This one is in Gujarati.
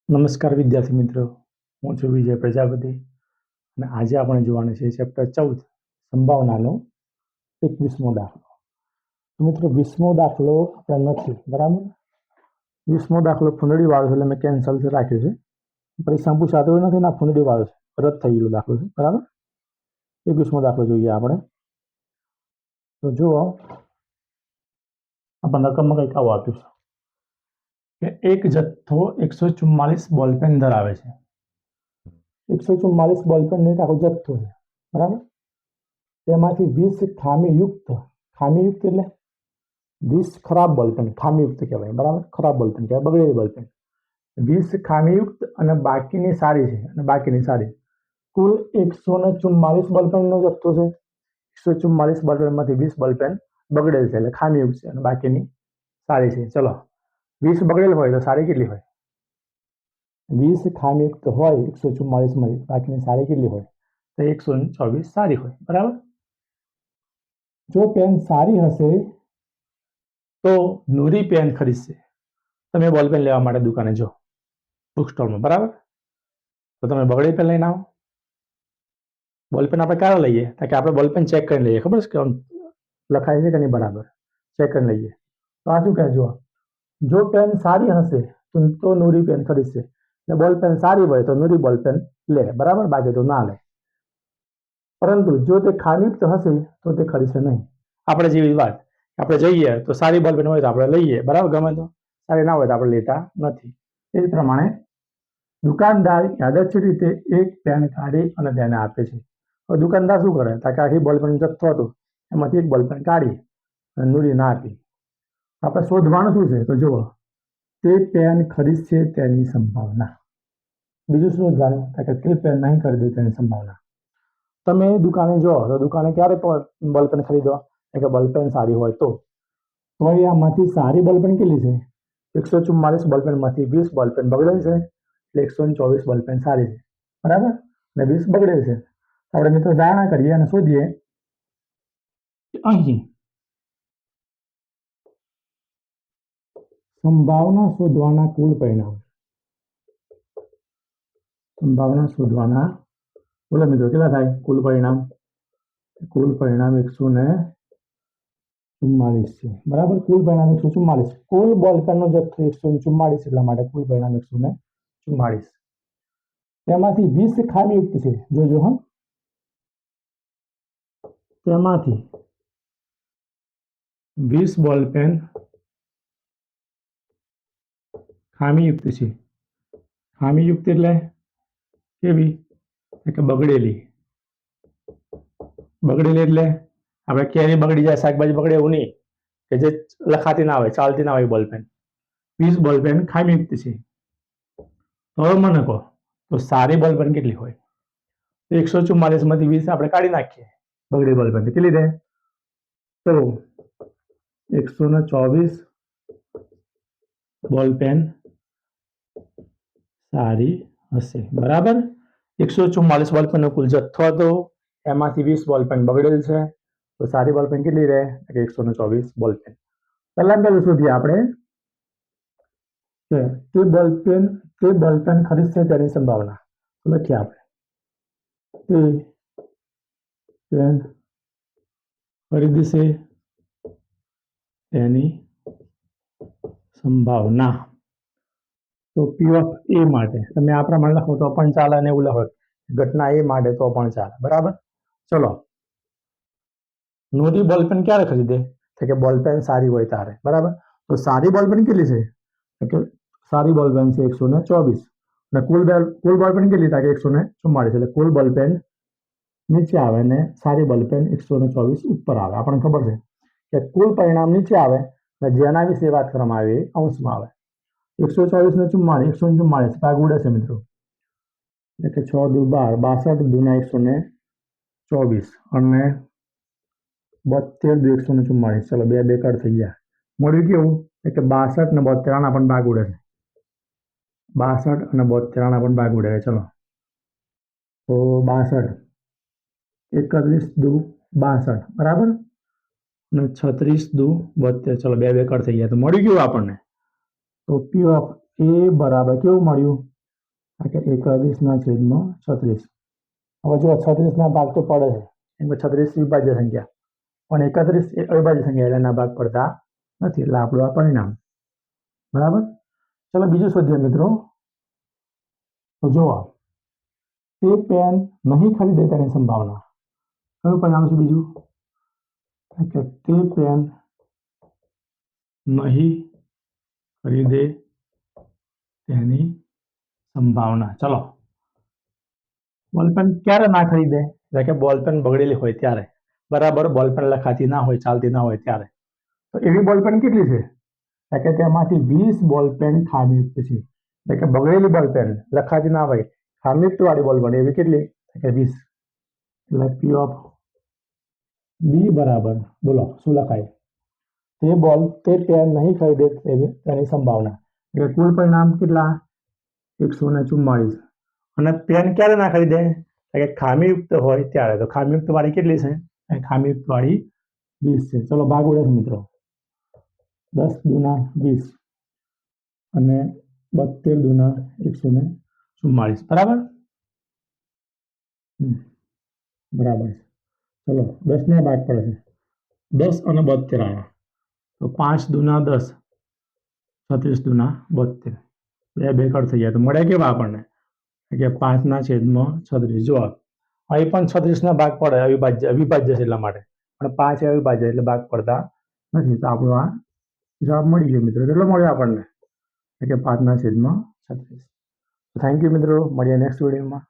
નમસ્કાર વિદ્યાર્થી મિત્રો, હું છું વિજય પ્રજાપતિ અને આજે આપણે જોવાનું છે ચેપ્ટર 14 સંભાવનાનો 21મો દાખલો. તો મિત્રો 20મો દાખલો આપણે નથી, બરાબર. 20મો દાખલો ફૂંદડી વાળો છે એટલે મેં કેન્સલ રાખ્યો છે. પરીક્ષામાં પૂછાતો નથી ને, ફૂંદડી વાળો છે, રદ થઈ ગયેલો દાખલો છે, બરાબર. 21મો દાખલો જોઈએ આપણે. તો જુઓ, આપણને રકમમાં કંઈક આવું આપ્યું છે કે એક જથ્થો 144 બોલપેન ધરાવે છે. 144 બોલપેનનો એક આખો જથ્થો છે, બરાબર. તેમાંથી 20 ખામીયુક્ત એટલે 20 ખરાબ બોલપેન, ખામીયુક્ત કહેવાય, બરાબર. ખરાબ બોલપેન કહેવાય, બગડેલી બોલપેન. 20 ખામીયુક્ત અને બાકીની સારી છે, કુલ 144 બોલપેનનો જથ્થો છે. 144 બોલપેનમાંથી 20 બોલપેન બગડેલ છે એટલે ખામીયુક્ત છે અને બાકીની સારી છે. ચલો, 20 બગડેલ હોય તો સારી કેટલી હોય? 20 ખામીયુક્ત હોય 144 માંથી, બાકીની સારી કેટલી હોય? તો 124 સારી હોય, બરાબર. જો પેન સારી હશે તો નૂરી પેન ખરીદશે. તમે બોલપેન લેવા માટે દુકાને જો, બુક સ્ટોરમાં, બરાબર. તો તમે બગડેલી પેન લઈને આવો. બોલપેન આપણે ક્યારે લઈએ? કે આપણે બોલપેન ચેક કરીને લઈએ, ખબર છે કે લખાય છે કે નહીં, બરાબર, ચેક કરીને લઈએ. તો આ શું કહે? જો પેન સારી હશે તો નૂરી પેન ખરીદશે. એટલે બોલપેન સારી હોય તો નૂરી બોલપેન લે, બરાબર, બાકી તો ના લે. પરંતુ જો તે ખામીયુક્ત હશે તો તે ખરીદશે નહીં. આપણે જેવી વાત, આપણે જઈએ તો સારી બોલપેન હોય તો આપણે લઈએ, બરાબર, ગમે તો. સારી ના હોય તો આપણે લેતા નથી. એ જ પ્રમાણે દુકાનદાર યાદચ્છિક રીતે એક પેન કાઢી અને તેને આપે છે. તો દુકાનદાર શું કરે? કે આખી બોલપેન જથ્થો હતો, એમાંથી એક બોલપેન કાઢી અને નૂરી ના આપી. આપણે શોધવાનું શું છે? તો જુઓ, તે પેન ખરીદશે તેની સંભાવના. બીજું શું શોધવાનું? કે તે પેન નહીં ખરીદે તેની સંભાવના. તમે દુકાને જાઓ તો દુકાને ક્યારે બોલપેન ખરીદો? કે બોલપેન સારી હોય તો. આમાંથી સારી બોલપેન કેટલી છે? 144 બોલપેનમાંથી 20 બોલપેન બગડેલ છે એટલે 124 બોલપેન સારી છે, બરાબર, અને 20 બગડેલ છે. આપણે મિત્રો ધારણા કરીએ અને શોધીએ કે અહીં સંભાવના શોધવાના કુલ પરિણામ. સંભાવના શોધવાના, બોલો મિત્રો, કેટલા થાય કુલ પરિણામ? કુલ પરિણામ 144 છે, બરાબર. કુલ પરિણામ 144. કુલ બોલપેનનો જથ્થો 144, એટલા માટે કુલ પરિણામ 144. તેમાંથી 20 ખામીયુક્ત છે, જોજો હા. તેમાંથી 20 બોલપેન ખામીયુક્ત છે. ખામીયુક્ત એટલે કેવી? કે બગડેલી. બગડેલી એટલે આપણે કેરી બગડી જાય, શાકભાજી બગડે એવું નહીં, કે જે લખાતી ના હોય, ચાલતી ના હોય બોલપેન. 20 બોલપેન ખામીયુક્ત છે. હવે મને કહો, તો સારી બોલપેન કેટલી હોય? 144 માંથી 20 આપણે કાઢી નાખીએ, બગડેલી બોલપેન કેટલી રહે? તો 124 બોલપેન સારી હશે, બરાબર. 144 બોલપેનનો કુલ જથ્થો હતો, એમાંથી 20 બોલપેન બગડેલ છે, તો સારી બોલપેન કેટલી રહે? 124 બોલપેન. પહેલા શોધીએ આપણે કે તે બોલપેન ખરીદશે તેની સંભાવના. લખીએ આપણે, તે પેન ખરીદશે તેની સંભાવના. તો પી ઓફ એ માટે તમે આ પ્રમાણે લખો તો પણ ચાલે, અને એવું લખો ઘટના એ માટે તો પણ ચાલે, બરાબર. ચલો, નૂરી બોલપેન ક્યારે ખરીદે? કે બોલપેન સારી હોય ત્યારે, બરાબર. તો સારી બોલપેન કેટલી છે? કે સારી બોલપેન છે 124, અને કુલ બોલપેન કેટલી થાય? 144. એટલે કુલ બોલપેન નીચે આવે ને સારી બોલપેન 124 ઉપર આવે. આપણને ખબર છે કે કુલ પરિણામ નીચે આવે અને જેના વિશે વાત કરવામાં આવે એ અંશમાં આવે. 124 ને 44, 144 ભાગ ઉડે છે મિત્રો, એટલે કે 6 દુ 12, 62 દુના 124 અને 72 દુ 144. ચલો, બે કટ થઈ ગયા. મળ્યું કેવું? કે 62 ને 72 આના પણ ભાગ ઉડે છે. 62 અને 72 આના પણ ભાગ ઉડે છે. ચલો, તો 62, 31 દુ 62, બરાબર. અને 36 દુ 72. ચલો બે કટ થઈ ગયા તો મળી ગયું આપણને. તો પી ઓફ એ બરાબર કેવું મળ્યું? 31/36. હવે જો 36 ભાગ તો પડે છે, એમ 36 વિભાજ્ય સંખ્યા, પણ 31 અવિભાજ્ય સંખ્યા એટલે એના ભાગ પડતા નથી, એટલે આપણું આ પરિણામ. બરાબર. ચલો બીજું શોધીએ મિત્રો. તો જુઓ, તે પેન નહીં ખરીદે તેની સંભાવના. કયું પરિણામ છે બીજું? કે તે પેન નહીં ખરીદે તેની સંભાવના. ચલો, બોલપેન ક્યારે ના ખરીદે? એટલે કે બોલપેન બગડેલી હોય ત્યારે. બરાબર, બોલપેન લખાતી ના હોય, ચાલતી ના હોય ત્યારે. તો એવી બોલપેન કેટલી છે? એટલે કે તેમાંથી 20 બોલપેન ખામીયુક્ત છે. એટલે કે બગડેલી બોલપેન લખાતી ના હોય, ખામીયુક્ત વાળી બોલપેન એવી કેટલી? કે 20. એટલે પી ઓફ બી બરાબર, બોલો શું લખાય? તે પેન નહીં ખરીદે તેની સંભાવના. એટલે કુલ પરિણામ કેટલા? 144. અને પેન ક્યારે ના ખરીદે? કે ખામીયુક્ત હોય ત્યારે. તો ખામીયુક્ત વાળી કેટલી છે? ખામીયુક્ત વાળી 20 છે. ચલો ભાગ ઉડે મિત્રો. 10 દુના 20 અને 72 દુના 144. બરાબર. બરાબર. ચલો 10 ના ભાગ પડે છે. 10 અને 72 આવ્યા. તો 5 દુના 10, 36 દુના 72. બે કટ થઈ ગયા તો મળ્યા કેવા આપણને? કે 5/36. જો અહીં પણ 36 ના ભાગ પડે, અવિભાજ્ય છે એટલા માટે, પણ 5 અવિભાજ્ય એટલે ભાગ પડતા નથી. તો આપણો આ જવાબ મળી ગયો મિત્રો. કેટલો મળ્યો આપણને? કે 5/36. થેન્ક યુ મિત્રો, મળીએ નેક્સ્ટ વિડીયોમાં.